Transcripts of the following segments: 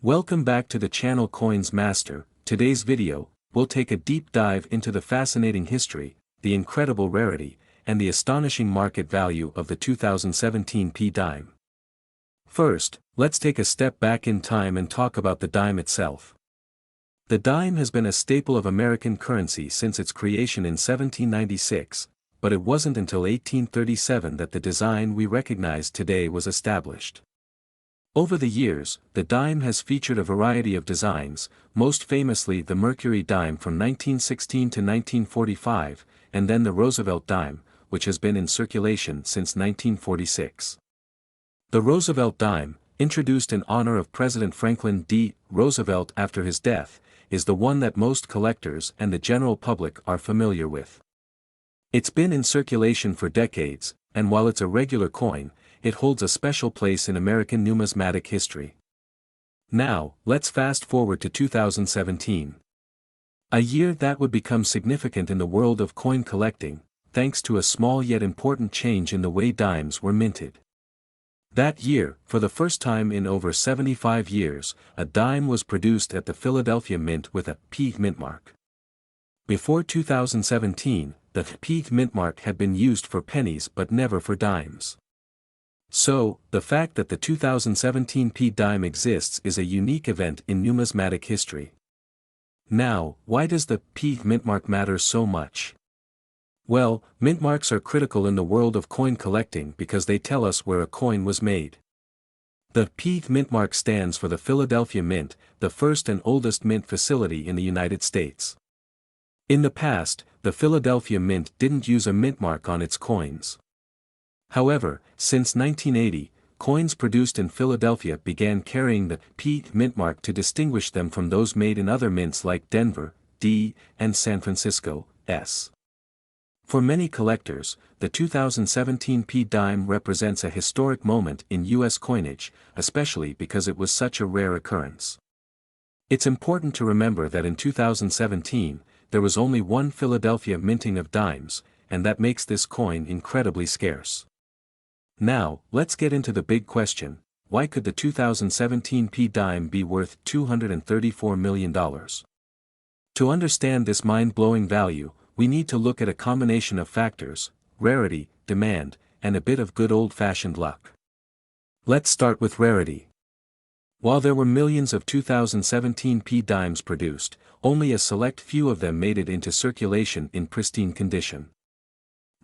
Welcome back to the channel Coins Master. Today's video, we'll take a deep dive into the fascinating history, the incredible rarity, and the astonishing market value of the 2017 P dime. First, let's take a step back in time and talk about the dime itself. The dime has been a staple of American currency since its creation in 1796, but it wasn't until 1837 that the design we recognize today was established. Over the years, the dime has featured a variety of designs, most famously the Mercury dime from 1916 to 1945, and then the Roosevelt dime, which has been in circulation since 1946. The Roosevelt dime, introduced in honor of President Franklin D. Roosevelt after his death, is the one that most collectors and the general public are familiar with. It's been in circulation for decades, and while it's a regular coin, it holds a special place in American numismatic history. Now, let's fast forward to 2017. A year that would become significant in the world of coin collecting, thanks to a small yet important change in the way dimes were minted. That year, for the first time in over 75 years, a dime was produced at the Philadelphia Mint with a P mint mark. Before 2017, the P mint mark had been used for pennies but never for dimes. So, the fact that the 2017 P dime exists is a unique event in numismatic history. Now, why does the P mint mark matter so much? Well, mint marks are critical in the world of coin collecting because they tell us where a coin was made. The P mint mark stands for the Philadelphia Mint, the first and oldest mint facility in the United States. In the past, the Philadelphia Mint didn't use a mint mark on its coins. However, since 1980, coins produced in Philadelphia began carrying the P mint mark to distinguish them from those made in other mints like Denver, D, and San Francisco, S. For many collectors, the 2017 P dime represents a historic moment in U.S. coinage, especially because it was such a rare occurrence. It's important to remember that in 2017, there was only one Philadelphia minting of dimes, and that makes this coin incredibly scarce. Now, let's get into the big question: why could the 2017 P dime be worth $234 million? To understand this mind-blowing value, we need to look at a combination of factors: rarity, demand, and a bit of good old-fashioned luck. Let's start with rarity. While there were millions of 2017 P dimes produced, only a select few of them made it into circulation in pristine condition.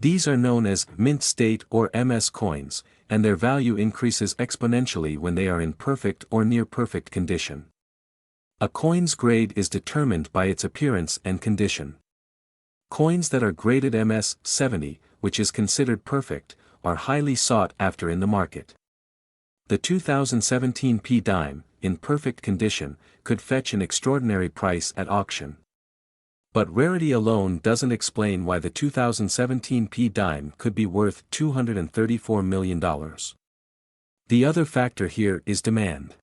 These are known as mint state or MS coins, and their value increases exponentially when they are in perfect or near perfect condition. A coin's grade is determined by its appearance and condition. Coins that are graded MS 70, which is considered perfect, are highly sought after in the market. The 2017 P dime, in perfect condition, could fetch an extraordinary price at auction. But rarity alone doesn't explain why the 2017 P dime could be worth $234 million. The other factor here is demand.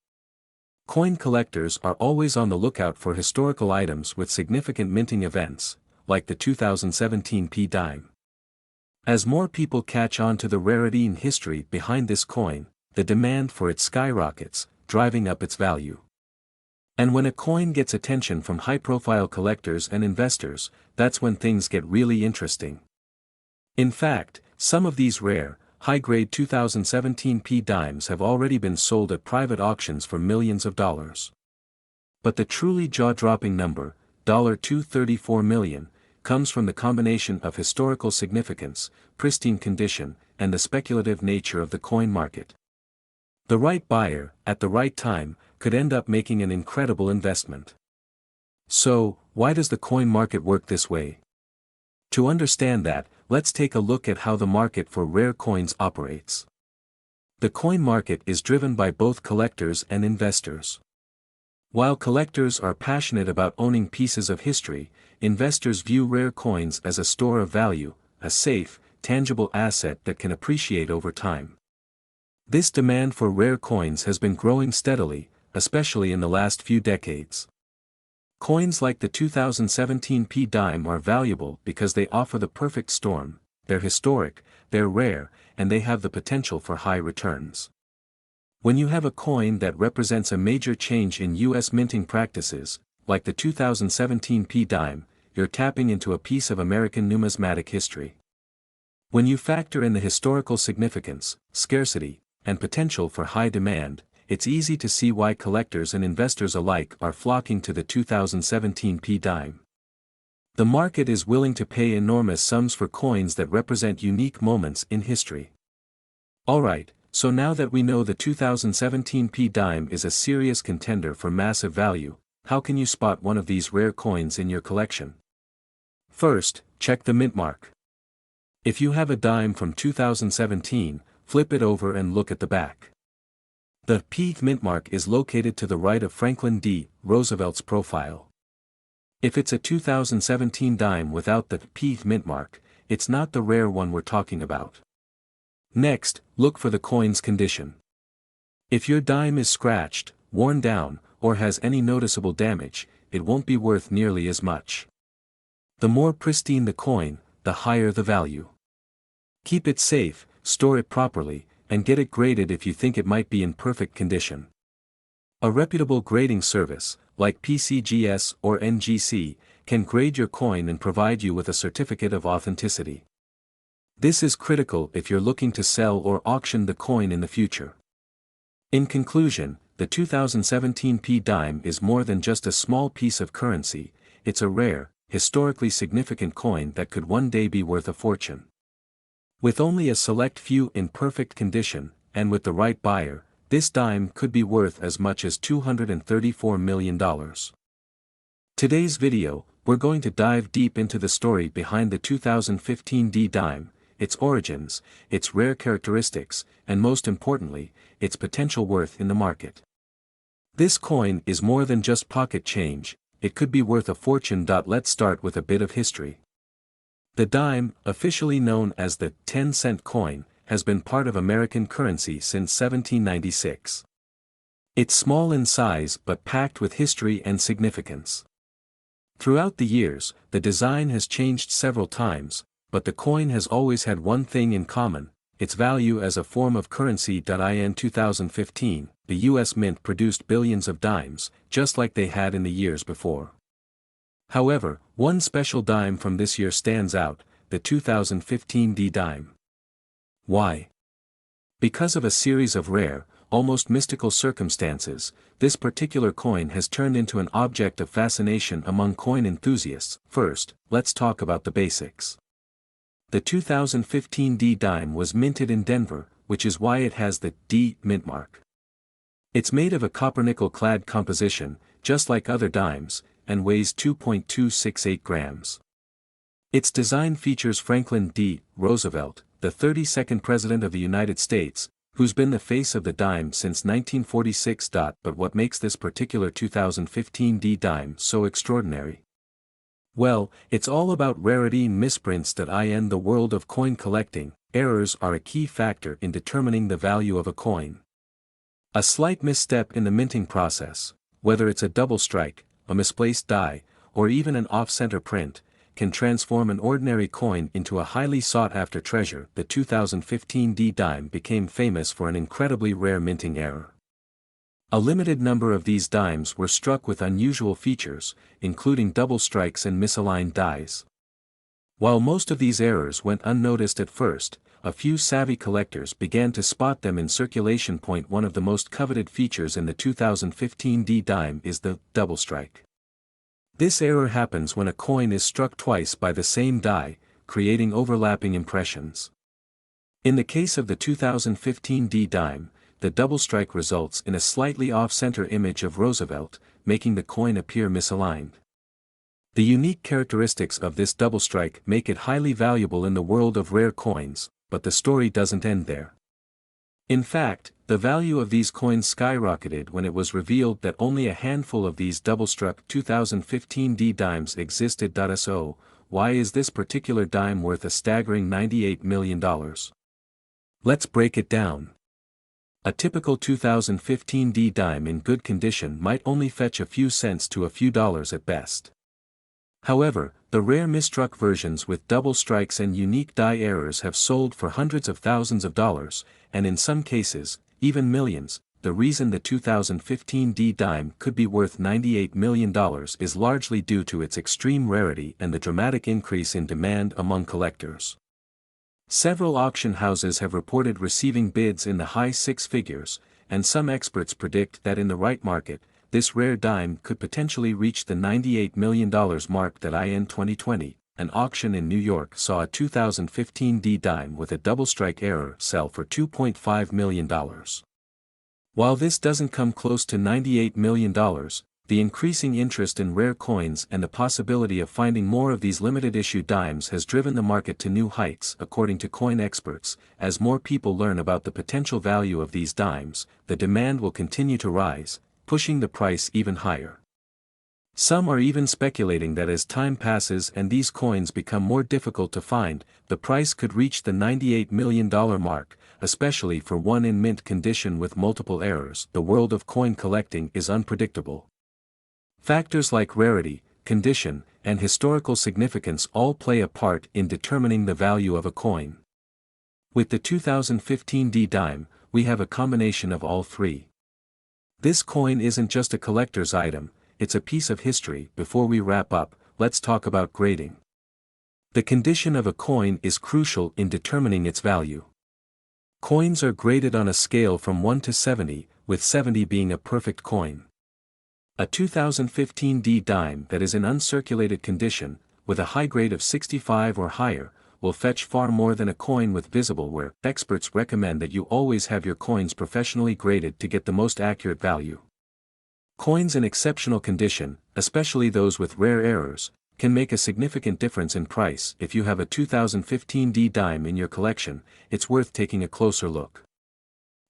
Coin collectors are always on the lookout for historical items with significant minting events, like the 2017 P dime. As more people catch on to the rarity and history behind this coin, the demand for it skyrockets, driving up its value. And when a coin gets attention from high-profile collectors and investors, that's when things get really interesting. In fact, some of these rare, high-grade 2017 P dimes have already been sold at private auctions for millions of dollars. But the truly jaw-dropping number, $234 million, comes from the combination of historical significance, pristine condition, and the speculative nature of the coin market. The right buyer, at the right time, could end up making an incredible investment. So, why does the coin market work this way? To understand that, let's take a look at how the market for rare coins operates. The coin market is driven by both collectors and investors. While collectors are passionate about owning pieces of history, investors view rare coins as a store of value, a safe, tangible asset that can appreciate over time. This demand for rare coins has been growing steadily, especially in the last few decades. Coins like the 2017 P dime are valuable because they offer the perfect storm: they're historic, they're rare, and they have the potential for high returns. When you have a coin that represents a major change in U.S. minting practices, like the 2017 P dime, you're tapping into a piece of American numismatic history. When you factor in the historical significance, scarcity, and potential for high demand, it's easy to see why collectors and investors alike are flocking to the 2017 P dime. The market is willing to pay enormous sums for coins that represent unique moments in history. Alright, so now that we know the 2017 P dime is a serious contender for massive value, how can you spot one of these rare coins in your collection? First, check the mint mark. If you have a dime from 2017, flip it over and look at the back. The P mint mark is located to the right of Franklin D. Roosevelt's profile. If it's a 2017 dime without the P mint mark, it's not the rare one we're talking about. Next, look for the coin's condition. If your dime is scratched, worn down, or has any noticeable damage, it won't be worth nearly as much. The more pristine the coin, the higher the value. Keep it safe, store it properly, and get it graded if you think it might be in perfect condition. A reputable grading service, like PCGS or NGC, can grade your coin and provide you with a certificate of authenticity. This is critical if you're looking to sell or auction the coin in the future. In conclusion, the 2017 P dime is more than just a small piece of currency, it's a rare, historically significant coin that could one day be worth a fortune. With only a select few in perfect condition, and with the right buyer, this dime could be worth as much as $234 million. Today's video, we're going to dive deep into the story behind the 2015 D dime, its origins, its rare characteristics, and most importantly, its potential worth in the market. This coin is more than just pocket change, it could be worth a fortune. Let's start with a bit of history. The dime, officially known as the 10-cent coin, has been part of American currency since 1796. It's small in size but packed with history and significance. Throughout the years, the design has changed several times, but the coin has always had one thing in common: its value as a form of currency. In 2015, the U.S. Mint produced billions of dimes, just like they had in the years before. However, one special dime from this year stands out, the 2015 D dime. Why? Because of a series of rare, almost mystical circumstances, this particular coin has turned into an object of fascination among coin enthusiasts. First, let's talk about the basics. The 2015 D dime was minted in Denver, which is why it has the D mint mark. It's made of a copper-nickel clad composition, just like other dimes, and weighs 2.268 grams. Its design features Franklin D. Roosevelt, the 32nd President of the United States, who's been the face of the dime since 1946. But what makes this particular 2015 D dime so extraordinary? Well, it's all about rarity and misprints. In the world of coin collecting, errors are a key factor in determining the value of a coin. A slight misstep in the minting process, whether it's a double strike, a misplaced die, or even an off-center print, can transform an ordinary coin into a highly sought-after treasure. The 2015 D dime became famous for an incredibly rare minting error. A limited number of these dimes were struck with unusual features, including double strikes and misaligned dies. While most of these errors went unnoticed at first, a few savvy collectors began to spot them in circulation. One of the most coveted features in the 2015 D dime is the double strike. This error happens when a coin is struck twice by the same die, creating overlapping impressions. In the case of the 2015 D dime, the double strike results in a slightly off-center image of Roosevelt, making the coin appear misaligned. The unique characteristics of this double strike make it highly valuable in the world of rare coins, but the story doesn't end there. In fact, the value of these coins skyrocketed when it was revealed that only a handful of these double-struck 2015 D dimes existed. So, why is this particular dime worth a staggering $98 million? Let's break it down. A typical 2015 D dime in good condition might only fetch a few cents to a few dollars at best. However, the rare misstruck versions with double strikes and unique die errors have sold for hundreds of thousands of dollars, and in some cases, even millions. the reason the 2015 D dime could be worth $98 million is largely due to its extreme rarity and the dramatic increase in demand among collectors. Several auction houses have reported receiving bids in the high six figures, and some experts predict that in the right market, this rare dime could potentially reach the $98 million mark. That in 2020, an auction in New York saw a 2015 D dime with a double strike error sell for $2.5 million. While this doesn't come close to $98 million, the increasing interest in rare coins and the possibility of finding more of these limited-issue dimes has driven the market to new heights. According to coin experts, as more people learn about the potential value of these dimes, the demand will continue to rise, pushing the price even higher. Some are even speculating that as time passes and these coins become more difficult to find, the price could reach the $98 million mark, especially for one in mint condition with multiple errors. The world of coin collecting is unpredictable. Factors like rarity, condition, and historical significance all play a part in determining the value of a coin. With the 2015 D dime, we have a combination of all three. This coin isn't just a collector's item, it's a piece of history. Before we wrap up, let's talk about grading. The condition of a coin is crucial in determining its value. Coins are graded on a scale from 1 to 70, with 70 being a perfect coin. A 2015 D dime that is in uncirculated condition, with a high grade of 65 or higher, will fetch far more than a coin with visible wear. Experts recommend that you always have your coins professionally graded to get the most accurate value. Coins in exceptional condition, especially those with rare errors, can make a significant difference in price. If you have a 2015 D dime in your collection, it's worth taking a closer look.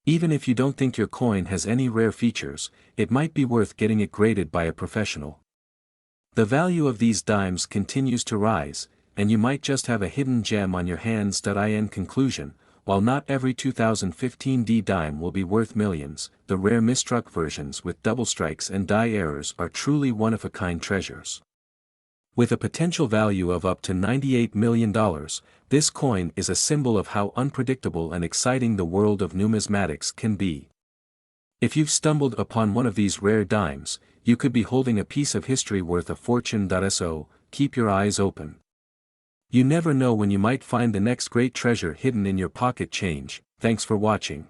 Even if you don't think your coin has any rare features, it might be worth getting it graded by a professional. The value of these dimes continues to rise, and you might just have a hidden gem on your hands. In conclusion, while not every 2015 D dime will be worth millions, the rare mistruck versions with double strikes and die errors are truly one-of-a-kind treasures. With a potential value of up to $98 million, this coin is a symbol of how unpredictable and exciting the world of numismatics can be. If you've stumbled upon one of these rare dimes, you could be holding a piece of history worth a fortune. So, keep your eyes open. You never know when you might find the next great treasure hidden in your pocket change. Thanks for watching.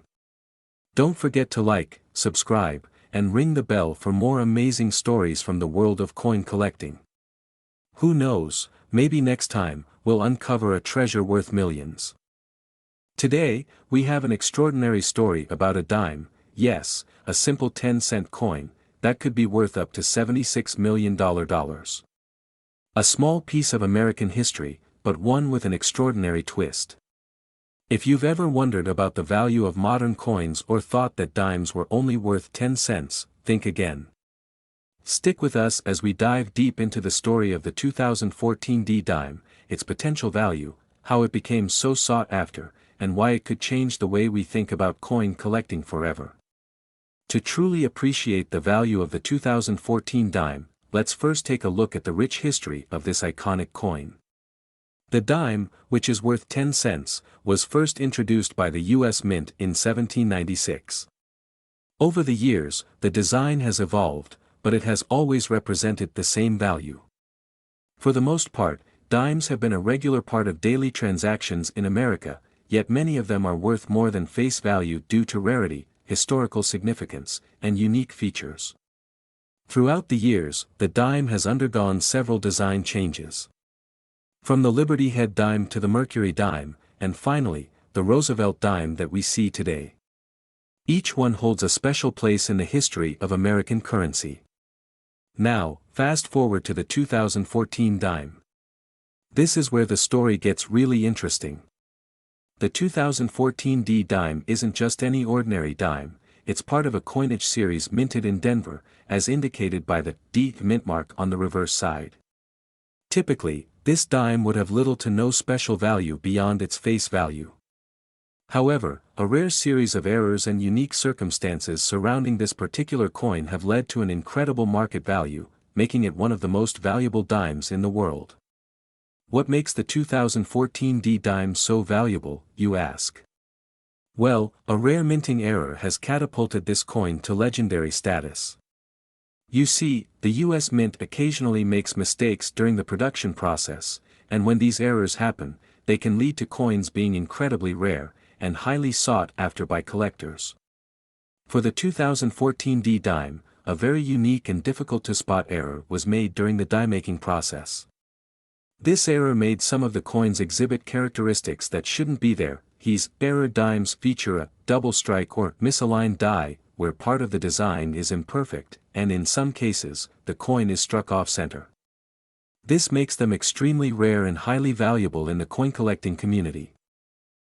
Don't forget to like, subscribe, and ring the bell for more amazing stories from the world of coin collecting. Who knows, maybe next time, we'll uncover a treasure worth millions. Today, we have an extraordinary story about a dime, yes, a simple 10-cent coin, that could be worth up to $76 million. A small piece of American history, but one with an extraordinary twist. If you've ever wondered about the value of modern coins or thought that dimes were only worth 10 cents, think again. Stick with us as we dive deep into the story of the 2014 D dime, its potential value, how it became so sought after, and why it could change the way we think about coin collecting forever. To truly appreciate the value of the 2014 dime, let's first take a look at the rich history of this iconic coin. The dime, which is worth 10 cents, was first introduced by the U.S. Mint in 1796. Over the years, the design has evolved, but it has always represented the same value. For the most part, dimes have been a regular part of daily transactions in America, yet many of them are worth more than face value due to rarity, historical significance, and unique features. Throughout the years, the dime has undergone several design changes. From the Liberty Head dime to the Mercury dime, and finally, the Roosevelt dime that we see today. Each one holds a special place in the history of American currency. Now, fast forward to the 2014 dime. This is where the story gets really interesting. The 2014 D dime isn't just any ordinary dime, it's part of a coinage series minted in Denver, as indicated by the D mint mark on the reverse side. Typically, this dime would have little to no special value beyond its face value. However, a rare series of errors and unique circumstances surrounding this particular coin have led to an incredible market value, making it one of the most valuable dimes in the world. What makes the 2014 D dime so valuable, you ask? Well, a rare minting error has catapulted this coin to legendary status. You see, the US Mint occasionally makes mistakes during the production process, and when these errors happen, they can lead to coins being incredibly rare, and highly sought after by collectors. For the 2014 D dime, a very unique and difficult to spot error was made during the die-making process. This error made some of the coins exhibit characteristics that shouldn't be there. These error dimes feature a double strike or misaligned die, where part of the design is imperfect, and in some cases, the coin is struck off-center. This makes them extremely rare and highly valuable in the coin collecting community.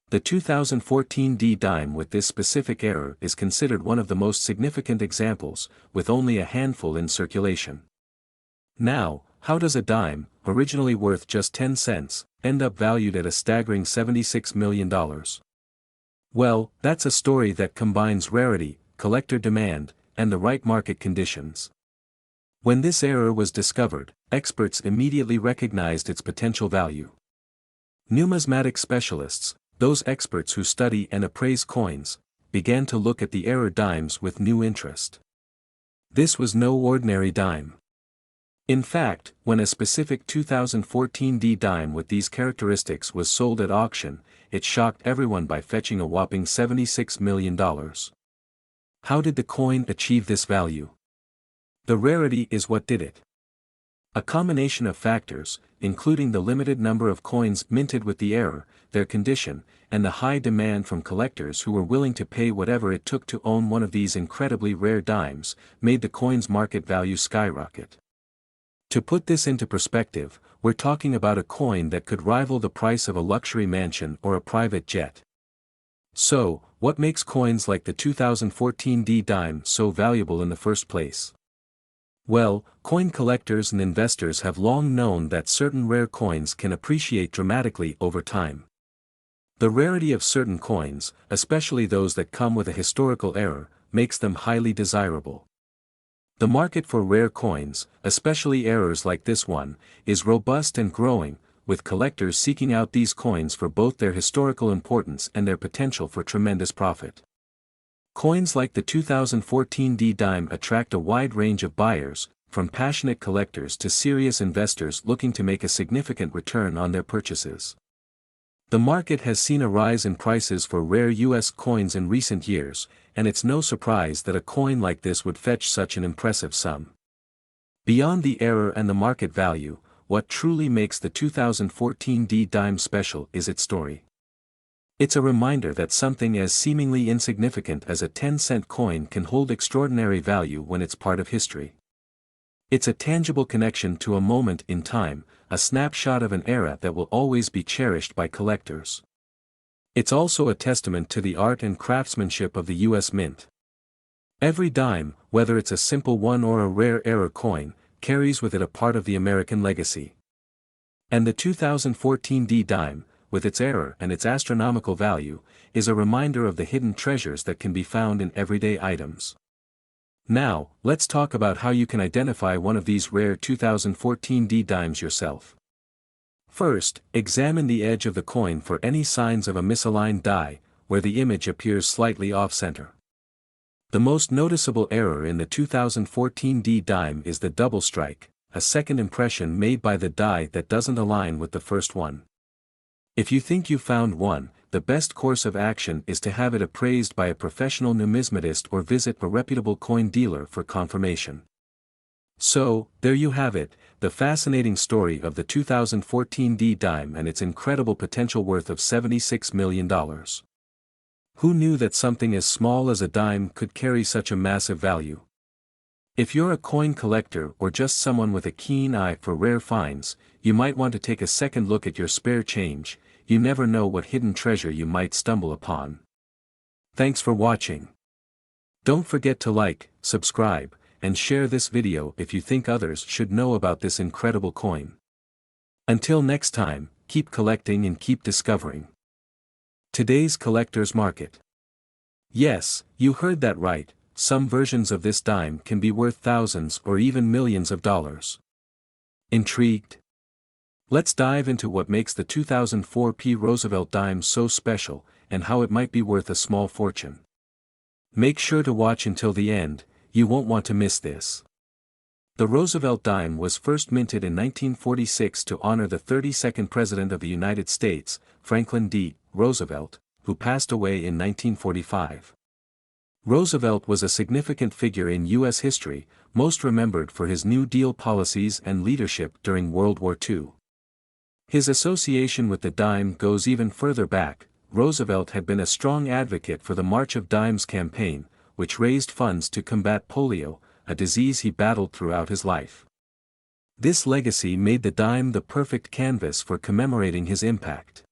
The 2014 D dime with this specific error is considered one of the most significant examples, with only a handful in circulation. Now, how does a dime, originally worth just 10 cents, end up valued at a staggering $76 million? Well, that's a story that combines rarity, collector demand, and the right market conditions. When this error was discovered, experts immediately recognized its potential value. Numismatic specialists, those experts who study and appraise coins, began to look at the error dimes with new interest. This was no ordinary dime. In fact, when a specific 2014 D dime with these characteristics was sold at auction, it shocked everyone by fetching a whopping $76 million. How did the coin achieve this value? The rarity is what did it. A combination of factors, including the limited number of coins minted with the error, their condition, and the high demand from collectors who were willing to pay whatever it took to own one of these incredibly rare dimes, made the coin's market value skyrocket. To put this into perspective, we're talking about a coin that could rival the price of a luxury mansion or a private jet. So, what makes coins like the 2014 D dime so valuable in the first place? Well, coin collectors and investors have long known that certain rare coins can appreciate dramatically over time. The rarity of certain coins, especially those that come with a historical error, makes them highly desirable. The market for rare coins, especially errors like this one, is robust and growing, with collectors seeking out these coins for both their historical importance and their potential for tremendous profit. Coins like the 2014 D dime attract a wide range of buyers, from passionate collectors to serious investors looking to make a significant return on their purchases. The market has seen a rise in prices for rare US coins in recent years, and it's no surprise that a coin like this would fetch such an impressive sum. Beyond the error and the market value, what truly makes the 2014 D dime special is its story. It's a reminder that something as seemingly insignificant as a 10-cent coin can hold extraordinary value when it's part of history. It's a tangible connection to a moment in time, a snapshot of an era that will always be cherished by collectors. It's also a testament to the art and craftsmanship of the US Mint. Every dime, whether it's a simple one or a rare error coin, carries with it a part of the American legacy. And the 2014 D dime, with its error and its astronomical value, is a reminder of the hidden treasures that can be found in everyday items. Now, let's talk about how you can identify one of these rare 2014 D dimes yourself. First, examine the edge of the coin for any signs of a misaligned die, where the image appears slightly off-center. The most noticeable error in the 2014 D dime is the double strike, a second impression made by the die that doesn't align with the first one. If you think you found one, the best course of action is to have it appraised by a professional numismatist or visit a reputable coin dealer for confirmation. So, there you have it, the fascinating story of the 2014 D dime and its incredible potential worth of $76 million. Who knew that something as small as a dime could carry such a massive value? If you're a coin collector or just someone with a keen eye for rare finds, you might want to take a second look at your spare change. You never know what hidden treasure you might stumble upon. Thanks for watching. Don't forget to like, subscribe, and share this video if you think others should know about this incredible coin. Until next time, keep collecting and keep discovering. Today's collector's market. Yes, you heard that right, some versions of this dime can be worth thousands or even millions of dollars. Intrigued? Let's dive into what makes the 2004 P Roosevelt dime so special, and how it might be worth a small fortune. Make sure to watch until the end, you won't want to miss this. The Roosevelt dime was first minted in 1946 to honor the 32nd President of the United States, Franklin D. Roosevelt, who passed away in 1945. Roosevelt was a significant figure in U.S. history, most remembered for his New Deal policies and leadership during World War II. His association with the dime goes even further back. Roosevelt had been a strong advocate for the March of Dimes campaign, which raised funds to combat polio, a disease he battled throughout his life. This legacy made the dime the perfect canvas for commemorating his impact.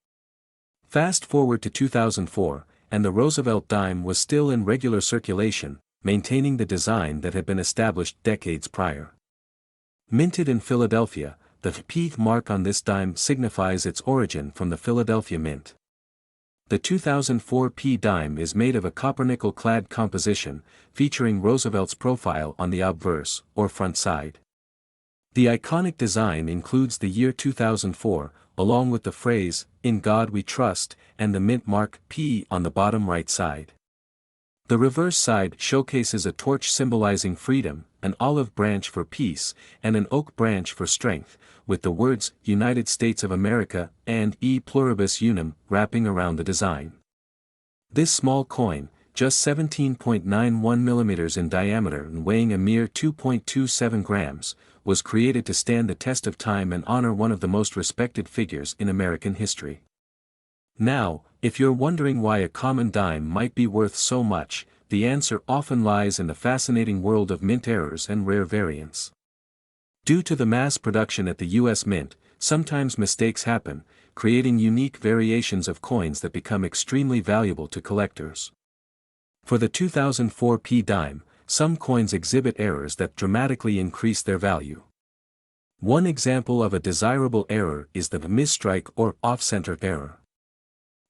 Fast forward to 2004, and the Roosevelt dime was still in regular circulation, maintaining the design that had been established decades prior. Minted in Philadelphia, the P mark on this dime signifies its origin from the Philadelphia Mint. The 2004 P dime is made of a copper-nickel clad composition, featuring Roosevelt's profile on the obverse, or front side. The iconic design includes the year 2004, along with the phrase, "In God We Trust," and the mint mark P on the bottom right side. The reverse side showcases a torch symbolizing freedom, an olive branch for peace, and an oak branch for strength, with the words United States of America and E Pluribus Unum wrapping around the design. This small coin, just 17.91 millimeters in diameter and weighing a mere 2.27 grams, was created to stand the test of time and honor one of the most respected figures in American history. Now, if you're wondering why a common dime might be worth so much, the answer often lies in the fascinating world of mint errors and rare variants. Due to the mass production at the U.S. Mint, sometimes mistakes happen, creating unique variations of coins that become extremely valuable to collectors. For the 2004 P dime, some coins exhibit errors that dramatically increase their value. One example of a desirable error is the misstrike or off-center error.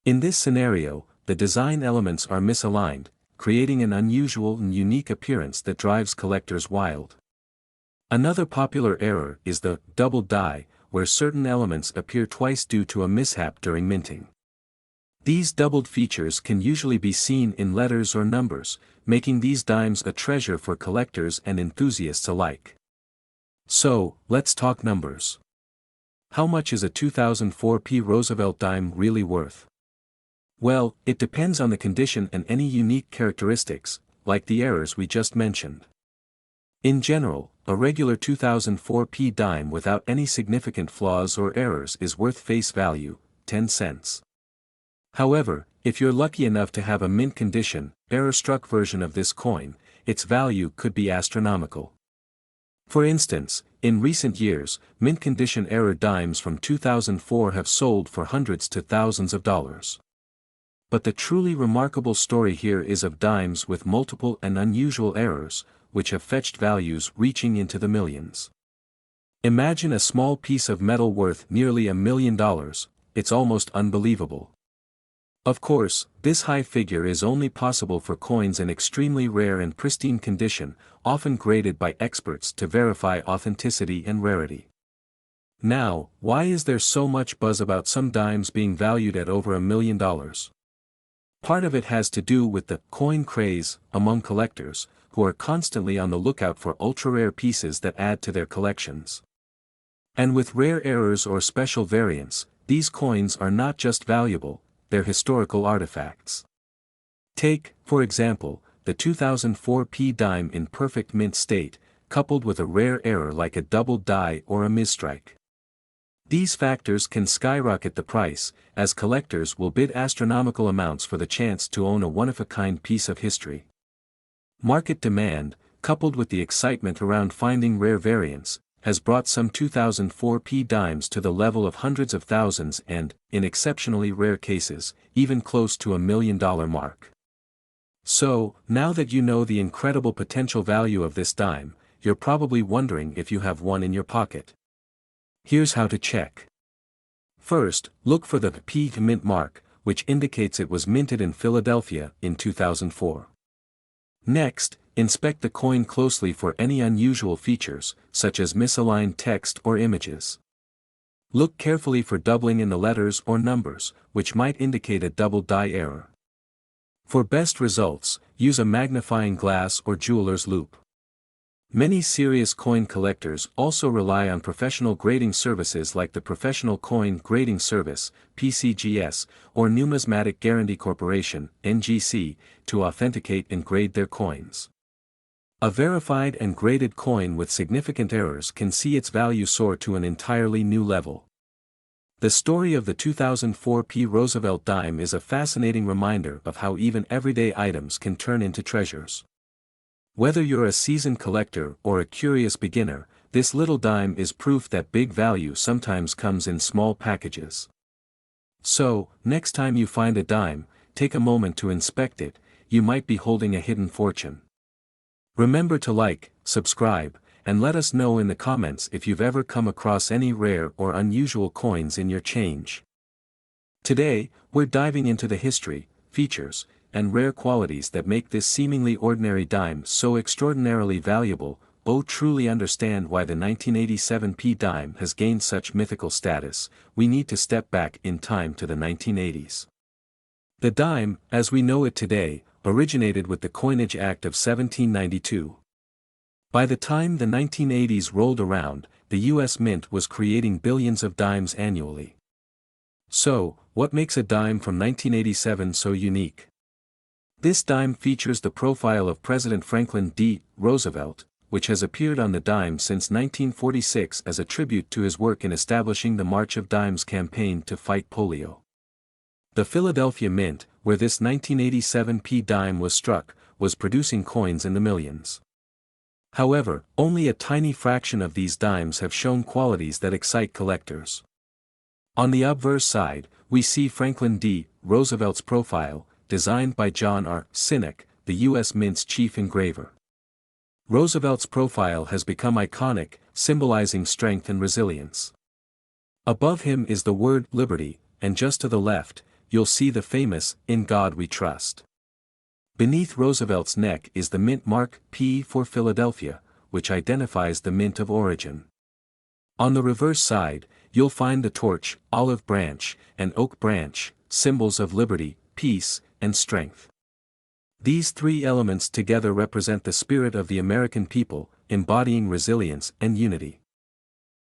In this scenario, the design elements are misaligned, creating an unusual and unique appearance that drives collectors wild. Another popular error is the double die, where certain elements appear twice due to a mishap during minting. These doubled features can usually be seen in letters or numbers, making these dimes a treasure for collectors and enthusiasts alike. So, let's talk numbers. How much is a 2004 P Roosevelt dime really worth? Well, it depends on the condition and any unique characteristics, like the errors we just mentioned. In general, a regular 2004 P dime without any significant flaws or errors is worth face value, 10 cents. However, if you're lucky enough to have a mint condition, error-struck version of this coin, its value could be astronomical. For instance, in recent years, mint condition error dimes from 2004 have sold for hundreds to thousands of dollars. But the truly remarkable story here is of dimes with multiple and unusual errors, which have fetched values reaching into the millions. Imagine a small piece of metal worth nearly $1 million, it's almost unbelievable. Of course, this high figure is only possible for coins in extremely rare and pristine condition, often graded by experts to verify authenticity and rarity. Now, why is there so much buzz about some dimes being valued at over $1 million? Part of it has to do with the coin craze among collectors, who are constantly on the lookout for ultra-rare pieces that add to their collections. And with rare errors or special variants, these coins are not just valuable, they're historical artifacts. Take, for example, the 2004 P dime in perfect mint state, coupled with a rare error like a double die or a misstrike. These factors can skyrocket the price, as collectors will bid astronomical amounts for the chance to own a one-of-a-kind piece of history. Market demand, coupled with the excitement around finding rare variants, has brought some 2004 P dimes to the level of hundreds of thousands and, in exceptionally rare cases, even close to $1 million mark. So, now that you know the incredible potential value of this dime, you're probably wondering if you have one in your pocket. Here's how to check. First, look for the P mint mark, which indicates it was minted in Philadelphia in 2004. Next, inspect the coin closely for any unusual features, such as misaligned text or images. Look carefully for doubling in the letters or numbers, which might indicate a double die error. For best results, use a magnifying glass or jeweler's loupe. Many serious coin collectors also rely on professional grading services like the Professional Coin Grading Service, PCGS, or Numismatic Guarantee Corporation, NGC, to authenticate and grade their coins. A verified and graded coin with significant errors can see its value soar to an entirely new level. The story of the 2004 P Roosevelt dime is a fascinating reminder of how even everyday items can turn into treasures. Whether you're a seasoned collector or a curious beginner, this little dime is proof that big value sometimes comes in small packages. So, next time you find a dime, take a moment to inspect it. You might be holding a hidden fortune. Remember to like, subscribe, and let us know in the comments if you've ever come across any rare or unusual coins in your change. Today, we're diving into the history, features, and rare qualities that make this seemingly ordinary dime so extraordinarily valuable. To truly understand why the 1987 P dime has gained such mythical status, we need to step back in time to the 1980s. The dime, as we know it today, originated with the Coinage Act of 1792. By the time the 1980s rolled around, the U.S. Mint was creating billions of dimes annually. So, what makes a dime from 1987 so unique? This dime features the profile of President Franklin D. Roosevelt, which has appeared on the dime since 1946 as a tribute to his work in establishing the March of Dimes campaign to fight polio. The Philadelphia Mint, where this 1987 P dime was struck, was producing coins in the millions. However, only a tiny fraction of these dimes have shown qualities that excite collectors. On the obverse side, we see Franklin D. Roosevelt's profile, designed by John R. Sinek, the U.S. Mint's chief engraver. Roosevelt's profile has become iconic, symbolizing strength and resilience. Above him is the word liberty, and just to the left, you'll see the famous, "In God We Trust." Beneath Roosevelt's neck is the mint mark, P for Philadelphia, which identifies the mint of origin. On the reverse side, you'll find the torch, olive branch, and oak branch, symbols of liberty, peace, and strength. These three elements together represent the spirit of the American people, embodying resilience and unity.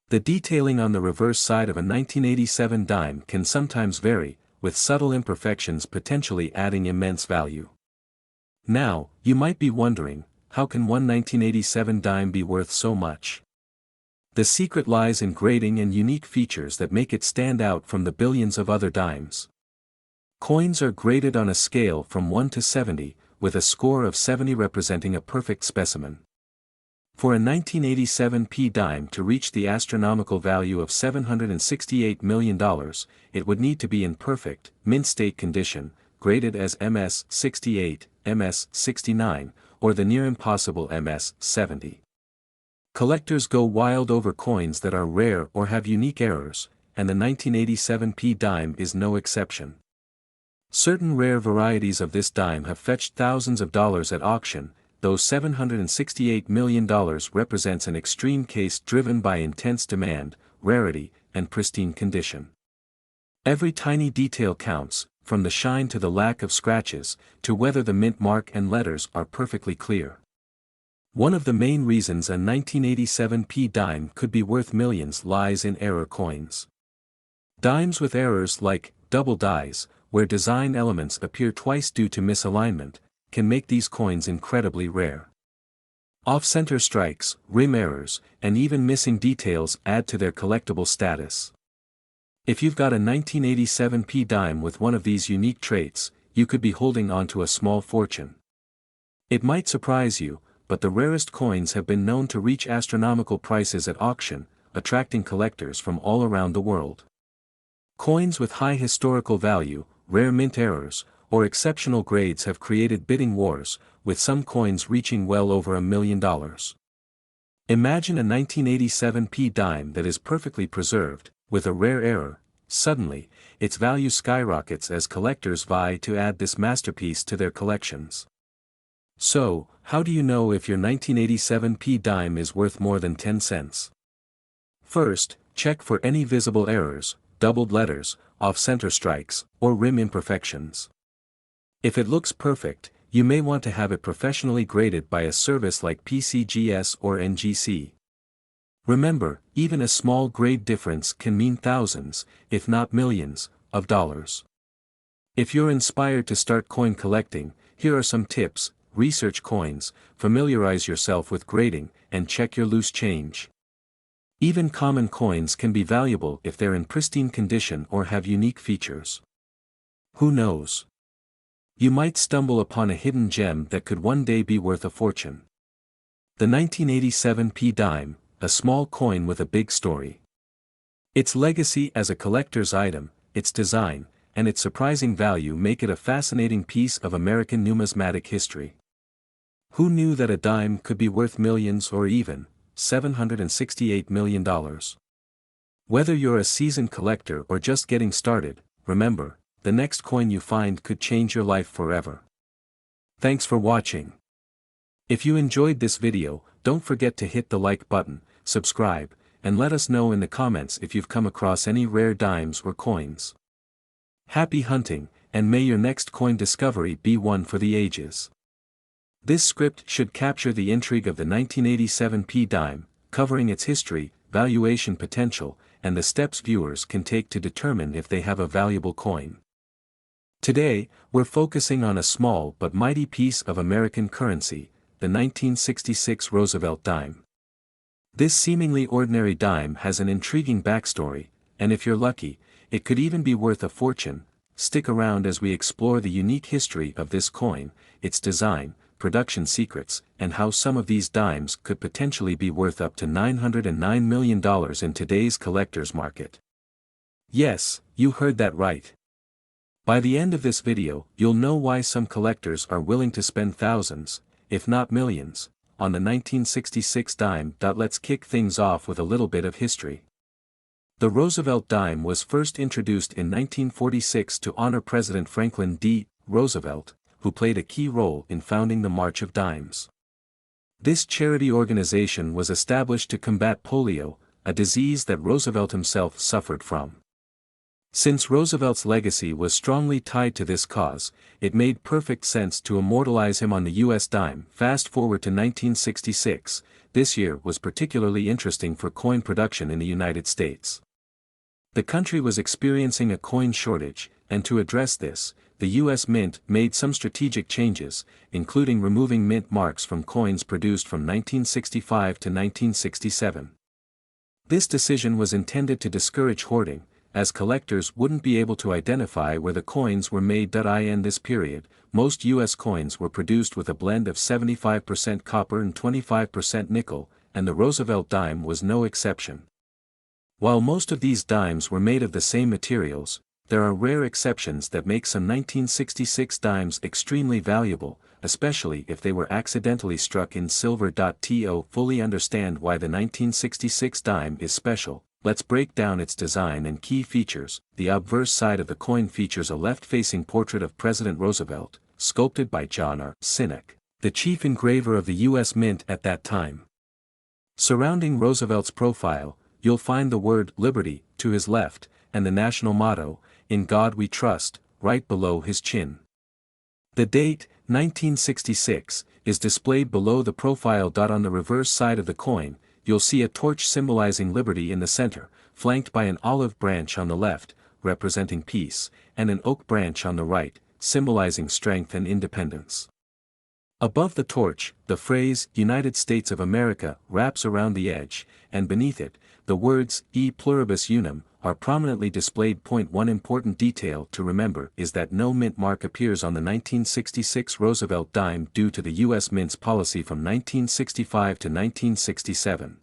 The detailing on the reverse side of a 1987 dime can sometimes vary, with subtle imperfections potentially adding immense value. Now, you might be wondering, how can one 1987 dime be worth so much? The secret lies in grading and unique features that make it stand out from the billions of other dimes. Coins are graded on a scale from 1 to 70, with a score of 70 representing a perfect specimen. For a 1987 P dime to reach the astronomical value of $768 million, it would need to be in perfect, mint state condition, graded as MS 68, MS 69, or the near impossible MS 70. Collectors go wild over coins that are rare or have unique errors, and the 1987 P dime is no exception. Certain rare varieties of this dime have fetched thousands of dollars at auction, though $768 million represents an extreme case driven by intense demand, rarity, and pristine condition. Every tiny detail counts, from the shine to the lack of scratches, to whether the mint mark and letters are perfectly clear. One of the main reasons a 1987 P dime could be worth millions lies in error coins. Dimes with errors like double dies, where design elements appear twice due to misalignment, can make these coins incredibly rare. Off-center strikes, rim errors, and even missing details add to their collectible status. If you've got a 1987 P dime with one of these unique traits, you could be holding onto a small fortune. It might surprise you, but the rarest coins have been known to reach astronomical prices at auction, attracting collectors from all around the world. Coins with high historical value, rare mint errors, or exceptional grades have created bidding wars, with some coins reaching well over $1 million. Imagine a 1987 P dime that is perfectly preserved, with a rare error. Suddenly, its value skyrockets as collectors vie to add this masterpiece to their collections. So, how do you know if your 1987 P dime is worth more than 10 cents? First, check for any visible errors, doubled letters, off-center strikes, or rim imperfections. If it looks perfect, you may want to have it professionally graded by a service like PCGS or NGC. Remember, even a small grade difference can mean thousands, if not millions, of dollars. If you're inspired to start coin collecting, here are some tips: research coins, familiarize yourself with grading, and check your loose change. Even common coins can be valuable if they're in pristine condition or have unique features. Who knows? You might stumble upon a hidden gem that could one day be worth a fortune. The 1987 P dime, a small coin with a big story. Its legacy as a collector's item, its design, and its surprising value make it a fascinating piece of American numismatic history. Who knew that a dime could be worth millions or even $768 million? Whether you're a seasoned collector or just getting started, remember, the next coin you find could change your life forever. Thanks for watching. If you enjoyed this video, don't forget to hit the like button, subscribe, and let us know in the comments if you've come across any rare dimes or coins. Happy hunting, and may your next coin discovery be one for the ages. This script should capture the intrigue of the 1987 P dime, covering its history, valuation potential, and the steps viewers can take to determine if they have a valuable coin. Today, we're focusing on a small but mighty piece of American currency, the 1966 Roosevelt dime. This seemingly ordinary dime has an intriguing backstory, and if you're lucky, it could even be worth a fortune. Stick around as we explore the unique history of this coin, its design, production secrets, and how some of these dimes could potentially be worth up to $909 million in today's collector's market. Yes, you heard that right. By the end of this video, you'll know why some collectors are willing to spend thousands, if not millions, on the 1966 dime. Let's kick things off with a little bit of history. The Roosevelt dime was first introduced in 1946 to honor President Franklin D. Roosevelt, who played a key role in founding the March of Dimes. This charity organization was established to combat polio, a disease that Roosevelt himself suffered from. Since Roosevelt's legacy was strongly tied to this cause, it made perfect sense to immortalize him on the U.S. dime. Fast forward to 1966, this year was particularly interesting for coin production in the United States. The country was experiencing a coin shortage, and to address this, the U.S. Mint made some strategic changes, including removing mint marks from coins produced from 1965 to 1967. This decision was intended to discourage hoarding, as collectors wouldn't be able to identify where the coins were made. In this period, most U.S. coins were produced with a blend of 75% copper and 25% nickel, and the Roosevelt dime was no exception. While most of these dimes were made of the same materials, there are rare exceptions that make some 1966 dimes extremely valuable, especially if they were accidentally struck in silver. To fully understand why the 1966 dime is special, let's break down its design and key features. The obverse side of the coin features a left-facing portrait of President Roosevelt, sculpted by John R. Sinek, the chief engraver of the U.S. Mint at that time. Surrounding Roosevelt's profile, you'll find the word "Liberty" to his left, and the national motto, "In God We Trust," right below his chin. The date, 1966, is displayed below the profile. On the reverse side of the coin, you'll see a torch symbolizing liberty in the center, flanked by an olive branch on the left, representing peace, and an oak branch on the right, symbolizing strength and independence. Above the torch, the phrase "United States of America" wraps around the edge, and beneath it, the words "E pluribus unum" are prominently displayed. One important detail to remember is that no mint mark appears on the 1966 Roosevelt dime due to the U.S. Mint's policy from 1965 to 1967.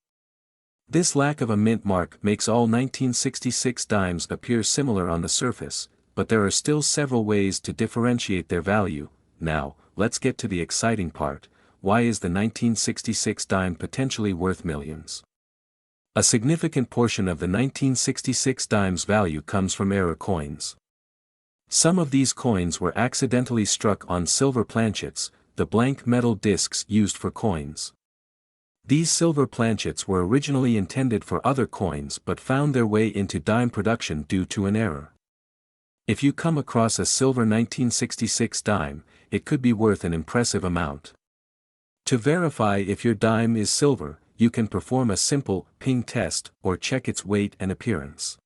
This lack of a mint mark makes all 1966 dimes appear similar on the surface, but there are still several ways to differentiate their value. Now, let's get to the exciting part: why is the 1966 dime potentially worth millions? A significant portion of the 1966 dime's value comes from error coins. Some of these coins were accidentally struck on silver planchets, the blank metal discs used for coins. These silver planchets were originally intended for other coins but found their way into dime production due to an error. If you come across a silver 1966 dime, it could be worth an impressive amount. To verify if your dime is silver, you can perform a simple ping test or check its weight and appearance.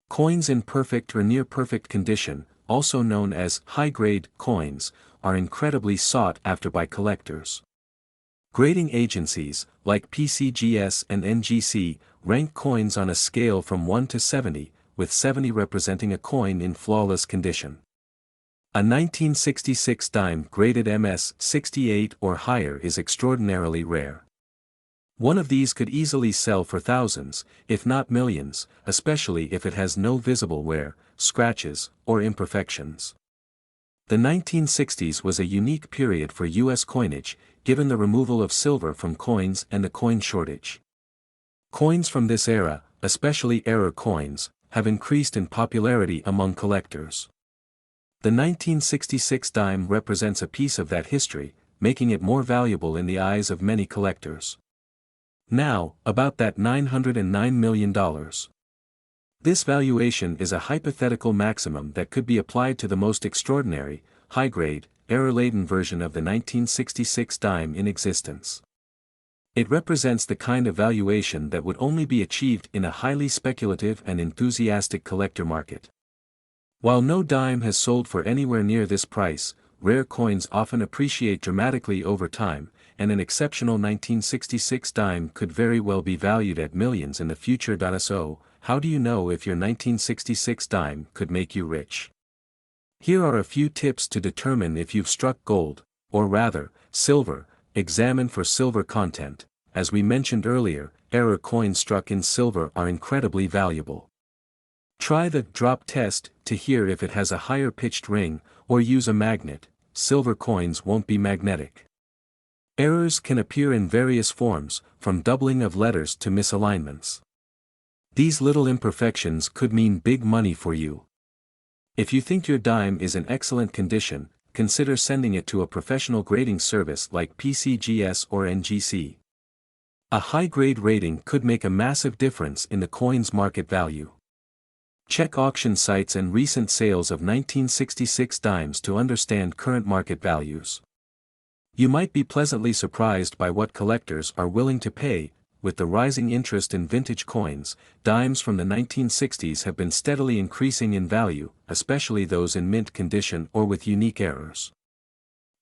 Coins in perfect or near-perfect condition, also known as high-grade coins, are incredibly sought after by collectors. Grading agencies, like PCGS and NGC, rank coins on a scale from 1 to 70, with 70 representing a coin in flawless condition. A 1966 dime graded MS 68 or higher is extraordinarily rare. One of these could easily sell for thousands, if not millions, especially if it has no visible wear, scratches, or imperfections. The 1960s was a unique period for U.S. coinage, given the removal of silver from coins and the coin shortage. Coins from this era, especially error coins, have increased in popularity among collectors. The 1966 dime represents a piece of that history, making it more valuable in the eyes of many collectors. Now, about that $909 million. This valuation is a hypothetical maximum that could be applied to the most extraordinary, high-grade, error-laden version of the 1966 dime in existence. It represents the kind of valuation that would only be achieved in a highly speculative and enthusiastic collector market. While no dime has sold for anywhere near this price, rare coins often appreciate dramatically over time, and an exceptional 1966 dime could very well be valued at millions in the future. So, how do you know if your 1966 dime could make you rich? Here are a few tips to determine if you've struck gold, or rather, silver. Examine for silver content. As we mentioned earlier, error coins struck in silver are incredibly valuable. Try the drop test to hear if it has a higher pitched ring, or use a magnet. Silver coins won't be magnetic. Errors can appear in various forms, from doubling of letters to misalignments. These little imperfections could mean big money for you. If you think your dime is in excellent condition, consider sending it to a professional grading service like PCGS or NGC. A high-grade rating could make a massive difference in the coin's market value. Check auction sites and recent sales of 1966 dimes to understand current market values. You might be pleasantly surprised by what collectors are willing to pay. With the rising interest in vintage coins, dimes from the 1960s have been steadily increasing in value, especially those in mint condition or with unique errors.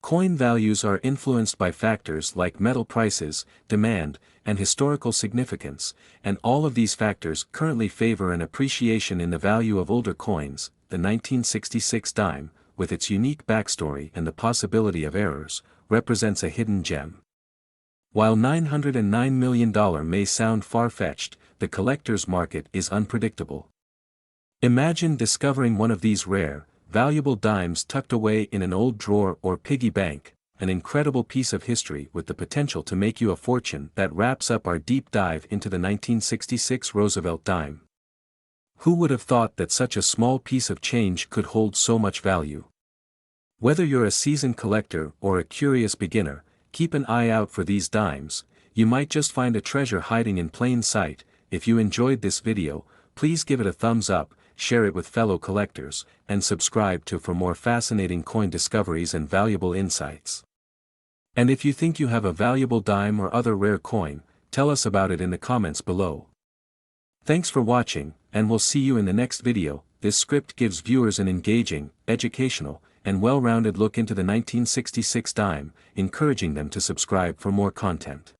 Coin values are influenced by factors like metal prices, demand, and historical significance, and all of these factors currently favor an appreciation in the value of older coins. The 1966 dime, with its unique backstory and the possibility of errors, represents a hidden gem. While $909 million may sound far-fetched, the collector's market is unpredictable. Imagine discovering one of these rare, valuable dimes tucked away in an old drawer or piggy bank, an incredible piece of history with the potential to make you a fortune. That wraps up our deep dive into the 1966 Roosevelt dime. Who would have thought that such a small piece of change could hold so much value? Whether you're a seasoned collector or a curious beginner, keep an eye out for these dimes. You might just find a treasure hiding in plain sight. If you enjoyed this video, please give it a thumbs up, share it with fellow collectors, and subscribe for more fascinating coin discoveries and valuable insights. And if you think you have a valuable dime or other rare coin, tell us about it in the comments below. Thanks for watching, and we'll see you in the next video. This script gives viewers an engaging, educational, and well-rounded look into the 1966 dime, encouraging them to subscribe for more content.